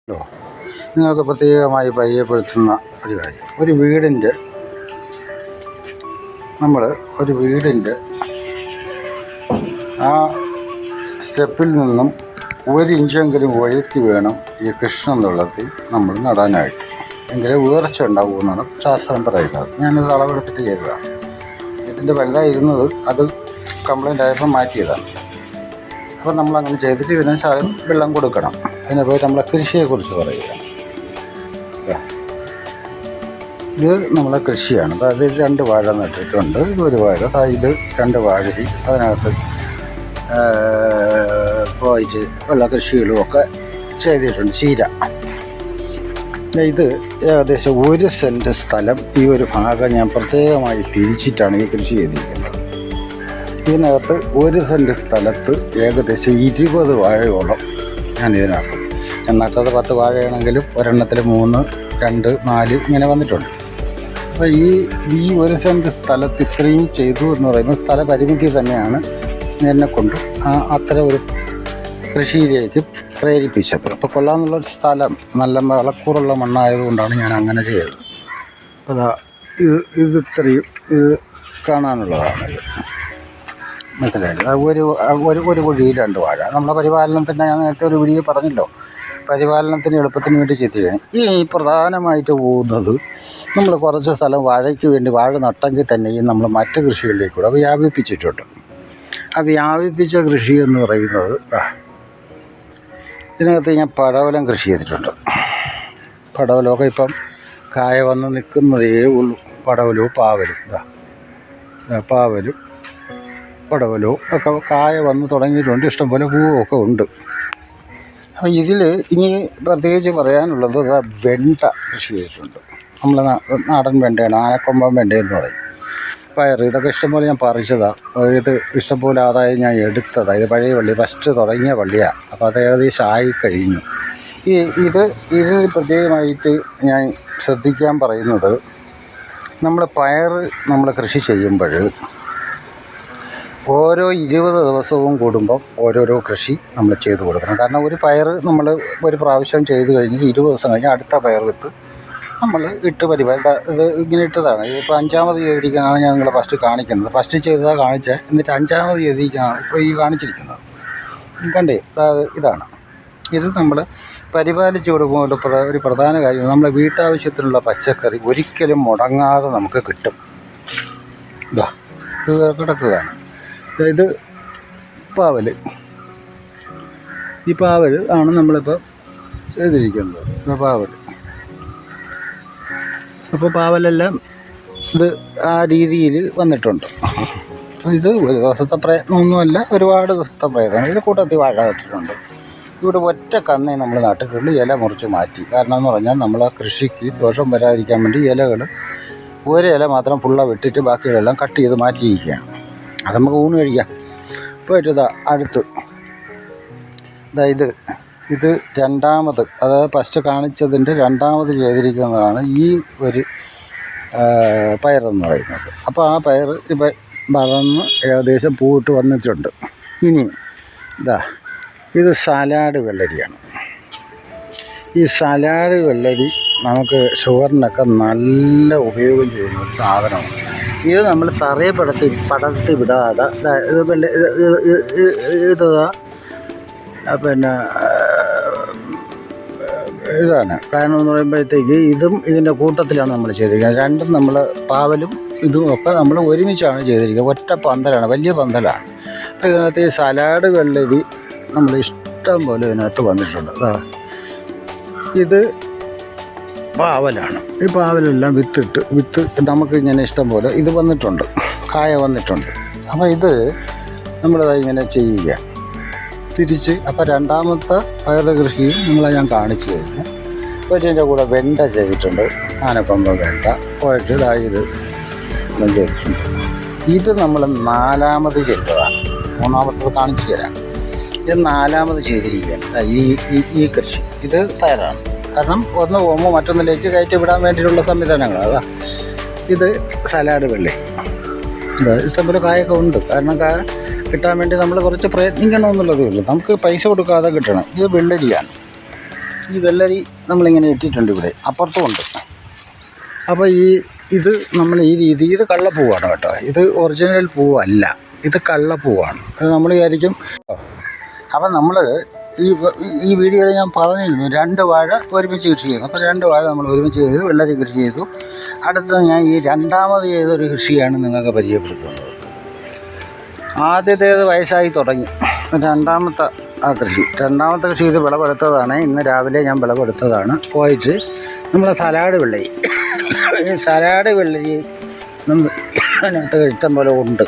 Hello, നിങ്ങൾക്ക് പ്രത്യേകമായി പരിചയപ്പെടുത്തുന്ന ഒരു കാര്യം, ഒരു വീടിൻ്റെ ആ സ്റ്റെപ്പിൽ നിന്നും 1 ഇഞ്ചെങ്കിലും ഉയർത്തി വേണം ഈ കൃഷ്ണതുളസി നമ്മൾ നടാനായിട്ട്. എങ്കിലേ ഉയർച്ച ഉണ്ടാകുമെന്നാണ് ശാസ്ത്രം പറയുന്നത്. ഞാനിത് അളവെടുത്തിട്ട് ചെയ്തതാണ്. ഇതിൻ്റെ വലുതായിരുന്നത് അത് കംപ്ലൈൻ്റ് ആയപ്പോൾ മാറ്റിയതാണ്. അപ്പോൾ നമ്മളങ്ങനെ ചെയ്തിട്ട് ഇതിന് ശകലം വെള്ളം കൊടുക്കണം. അതിനെ പോയി നമ്മളെ കൃഷിയെക്കുറിച്ച് പറയുക. ഇത് നമ്മളെ കൃഷിയാണ്. അതായത് 2 വാഴ നട്ടിട്ടുണ്ട്. ഇതൊരു വാഴ, ഇത് 2 വാഴി, അതിനകത്ത് പോയിട്ട് ഉള്ള കൃഷികളും ഒക്കെ ചെയ്തിട്ടുണ്ട്. ചീര, ഇത് ഏകദേശം 1 സെൻറ്റ് സ്ഥലം, ഈ ഒരു ഭാഗം ഞാൻ പ്രത്യേകമായി തിരിച്ചിട്ടാണ് ഈ കൃഷി ചെയ്തിരിക്കുന്നത്. ഇതിനകത്ത് 1 സെൻറ്റ് സ്ഥലത്ത് ഏകദേശം 20 വാഴയോളം ഞാൻ നട്ടത് 10 വാഴയാണെങ്കിലും ഒരെണ്ണത്തിൽ 3, 2, 4 ഇങ്ങനെ വന്നിട്ടുണ്ട്. അപ്പോൾ ഈ 1 സെൻറ്റ് സ്ഥലത്ത് ഇത്രയും ചെയ്തു എന്ന് പറയുന്നത് സ്ഥലപരിമിതി തന്നെയാണ് എന്നെക്കൊണ്ട് അത്ര ഒരു കൃഷിയിലേക്ക് പ്രേരിപ്പിച്ചത്. അപ്പോൾ കൊള്ളാമെന്നുള്ളൊരു സ്ഥലം, നല്ല വളക്കൂറുള്ള മണ്ണായതുകൊണ്ടാണ് ഞാൻ അങ്ങനെ ചെയ്തത്. അപ്പോൾ ഇത് ഇത്രയും ഇത് കാണാനുള്ളതാണ്. ഇത് മനസ്സിലായില്ല. ഒരു കുഴിയിൽ 2 വാഴ. നമ്മുടെ പരിപാലനത്തിന് ഞാൻ നേരത്തെ ഒരു വീഡിയോ പറഞ്ഞല്ലോ, പരിപാലനത്തിന് എളുപ്പത്തിന് വേണ്ടി ചെയ്തിരിക്കുകയാണ്. ഈ പ്രധാനമായിട്ട് പോകുന്നത് നമ്മൾ കുറച്ച് സ്ഥലം വാഴയ്ക്ക് വേണ്ടി വാഴ നട്ടെങ്കിൽ തന്നെയും നമ്മൾ മറ്റ് കൃഷികളിലേക്കൂടെ വ്യാപിപ്പിച്ചിട്ടുണ്ട്. ആ വ്യാപിപ്പിച്ച കൃഷി എന്ന് പറയുന്നത്, ഇതിനകത്ത് ഞാൻ പടവലം കൃഷി ചെയ്തിട്ടുണ്ട്. പടവലമൊക്കെ ഇപ്പം കായ വന്ന് നിൽക്കുന്നതേ ഉള്ളൂ. പടവലവും പാവലും പടവലവും ഒക്കെ കായ വന്ന് തുടങ്ങിയിട്ടുണ്ട്. ഇഷ്ടംപോലെ പൂവൊക്കെ ഉണ്ട്. അപ്പോൾ ഇതിൽ ഇനി പ്രത്യേകിച്ച് പറയാനുള്ളത് വെണ്ട കൃഷി ചെയ്തിട്ടുണ്ട്. നമ്മൾ നാടൻ വെണ്ടയാണ്, ആനക്കൊമ്പൻ വെണ്ടയെന്ന് പറയും. പയർ, ഇതൊക്കെ ഇഷ്ടംപോലെ ഞാൻ പറിച്ചതാണ്. ഇത് ഇഷ്ടംപോലെ ആദായം ഞാൻ എടുത്തതാണ്. ഇത് പഴയ വള്ളി, ഫസ്റ്റ് തുടങ്ങിയ വള്ളിയാണ്. അപ്പോൾ അത് ഏകദേശം ആയിക്കഴിഞ്ഞു. ഇത് പ്രത്യേകമായിട്ട് ഞാൻ ശ്രദ്ധിക്കാൻ പറയുന്നത്, നമ്മൾ പയർ കൃഷി ചെയ്യുമ്പോൾ ഓരോ 20 ദിവസവും കൂടുമ്പം ഓരോരോ കൃഷി നമ്മൾ ചെയ്ത് കൊടുക്കണം. കാരണം ഒരു പയർ നമ്മൾ ഒരു പ്രാവശ്യം ചെയ്ത് കഴിഞ്ഞ് 20 ദിവസം കഴിഞ്ഞ് അടുത്ത പയർ വിത്ത് നമ്മൾ ഇട്ട് ഇത് ഇങ്ങനെ ഇട്ടതാണ്. ഇതിപ്പോൾ 5ാമത് ചെയ്തിരിക്കുന്നതാണ് ഞാൻ നിങ്ങളെ ഫസ്റ്റ് കാണിക്കുന്നത്. ഫസ്റ്റ് ചെയ്തതാണ് കാണിച്ചത്, എന്നിട്ട് 5ാമത് ചെയ്തിരിക്കുന്നതാണ് ഇപ്പോൾ ഈ കാണിച്ചിരിക്കുന്നത്. കണ്ടേ, ഇതാണ്. ഇത് നമ്മൾ പരിപാലിച്ച് കൊടുക്കുമ്പോൾ ഒരു പ്രധാന കാര്യം, നമ്മളെ വീട്ടാവശ്യത്തിനുള്ള പച്ചക്കറി ഒരിക്കലും മുടങ്ങാതെ നമുക്ക് കിട്ടും. ഇത് കിടക്കുകയാണ്. ഇത് പാവൽ, ഈ പാവൽ ആണ് നമ്മളിപ്പോൾ ചെയ്തിരിക്കുന്നത്. പാവൽ, അപ്പോൾ പാവലെല്ലാം ഇത് ആ രീതിയിൽ വന്നിട്ടുണ്ട്. ഇത് ഒരു ദിവസത്തെ പ്രയത്നമൊന്നുമല്ല, ഒരുപാട് ദിവസത്തെ പ്രയത്നമാണ്. ഇത് കൂട്ടത്തിൽ വാഴ നട്ടിട്ടുണ്ട്. ഇവിടെ ഒറ്റ കന്നേ നമ്മൾ നട്ടിട്ടുള്ളൂ. ഇല മുറിച്ച് മാറ്റി. കാരണം എന്ന് പറഞ്ഞാൽ നമ്മൾ ആ കൃഷിക്ക് ദോഷം വരാതിരിക്കാൻ വേണ്ടി ഒരു ഇല മാത്രം പുള്ള വിട്ടിട്ട് ബാക്കിയുള്ളതെല്ലാം കട്ട് ചെയ്ത് മാറ്റിയിരിക്കുകയാണ്. അത് നമുക്ക് ഊണ് കഴിക്കാം. പോയിട്ട് അടുത്ത് ഇത് 2ാമത്, അതായത് ഫസ്റ്റ് കാണിച്ചതിൻ്റെ 2ാമത് ചെയ്തിരിക്കുന്നതാണ് ഈ ഒരു പയറെന്ന് പറയുന്നത്. അപ്പോൾ ആ പയർ ഇപ്പം വളർന്ന് ഏകദേശം പൂവിട്ട് വന്നിട്ടുണ്ട്. ഇനി ഇത് സലാഡ് വെള്ളരിയാണ്. ഈ സലാഡ് വെള്ളരി നമുക്ക് ഷുഗറിനൊക്കെ നല്ല ഉപയോഗം ചെയ്യുന്ന ഒരു സാധനമാണ്. ഇത് നമ്മൾ തറയെ പടർത്തി വിടാതെ പിന്നെ ഇതാണ്. കാരണം എന്ന് പറയുമ്പോഴത്തേക്ക് ഇതിൻ്റെ കൂട്ടത്തിലാണ് നമ്മൾ ചെയ്തിരിക്കുന്നത്. രണ്ടും നമ്മൾ പാവലും ഇതും ഒക്കെ നമ്മൾ ഒരുമിച്ചാണ് ചെയ്തിരിക്കുന്നത്. ഒറ്റ പന്തലാണ്, വലിയ പന്തലാണ്. അപ്പോൾ ഇതിനകത്ത് ഈ സലാഡ് വെള്ളരി നമ്മൾ ഇഷ്ടം പോലെ ഇതിനകത്ത് വന്നിട്ടുണ്ട്. ഇത് പാവലാണ്. ഈ പാവലെല്ലാം വിത്ത് നമുക്ക് ഇങ്ങനെ ഇഷ്ടം പോലെ ഇത് വന്നിട്ടുണ്ട്, കായ വന്നിട്ടുണ്ട്. അപ്പോൾ ഇത് നമ്മളിങ്ങനെ ചെയ്യുക തിരിച്ച്. അപ്പോൾ 2ാമത്തെ പയർ കൃഷിയും ഞാൻ കാണിച്ചു കഴിഞ്ഞു. ഇതിൻ്റെ കൂടെ വെണ്ട ചെയ്തിട്ടുണ്ട്, ആനക്കൊമ്പൻ വെണ്ട. പോയിട്ട് ഇത് ചെയ്തിട്ടുണ്ട്. ഇത് നമ്മൾ 4ാമത് ചെയ്തതാണ്. 3ാമത്തത് കാണിച്ചു തരാം. ഇത് 4ാമത് ചെയ്തിരിക്കുകയാണ് ഈ കൃഷി. ഇത് പയറാണ്. കാരണം ഒന്ന് പോകുമ്പോൾ മറ്റൊന്നിലേക്ക് കയറ്റി വിടാൻ വേണ്ടിയിട്ടുള്ള സംവിധാനങ്ങൾ. ഇത് സലാഡ് വെള്ളരി. ഇഷ്ടംപോലെ കായൊക്കെ ഉണ്ട്. കാരണം കായ കിട്ടാൻ വേണ്ടി നമ്മൾ കുറച്ച് പ്രയത്നിക്കണമെന്നുള്ളതേ ഉള്ളൂ. നമുക്ക് പൈസ കൊടുക്കാതെ കിട്ടണം. ഇത് വെള്ളരിയാണ്. ഈ വെള്ളരി നമ്മളിങ്ങനെ ഇട്ടിട്ടുണ്ട് ഇവിടെ, അപ്പുറത്തും ഉണ്ട്. അപ്പോൾ ഇത് നമ്മൾ ഈ രീതി, ഇത് കള്ളപ്പൂവാണ് കേട്ടോ, ഇത് ഒറിജിനൽ പൂവല്ല, ഇത് കള്ളപ്പൂവാണ്. അത് നമ്മൾ വിചാരിക്കും. അപ്പം നമ്മൾ ഈ വീഡിയോയിൽ ഞാൻ പറഞ്ഞിരുന്നു 2 വാഴ ഒരുമിച്ച് കൃഷി ചെയ്യുന്നു. അപ്പോൾ 2 വാഴ നമ്മൾ ഒരുമിച്ച് ചെയ്തു, വെള്ളരി കൃഷി ചെയ്തു. അടുത്തത് ഞാൻ ഈ രണ്ടാമത് ചെയ്തൊരു കൃഷിയാണ് നിങ്ങൾക്ക് പരിചയപ്പെടുത്തുന്നത്. ആദ്യത്തേത് വയസ്സായി തുടങ്ങി, രണ്ടാമത്തെ രണ്ടാമത്തെ കൃഷി ഇത് വിളവെടുത്തതാണ്. ഇന്ന് രാവിലെ ഞാൻ വിളവെടുത്തതാണ്. പോയിട്ട് നമ്മളെ സലാഡ് വെള്ളരി, ഈ സലാഡ് വെള്ളരി അതിനകത്ത് ഇഷ്ടം പോലെ ഉണ്ട്.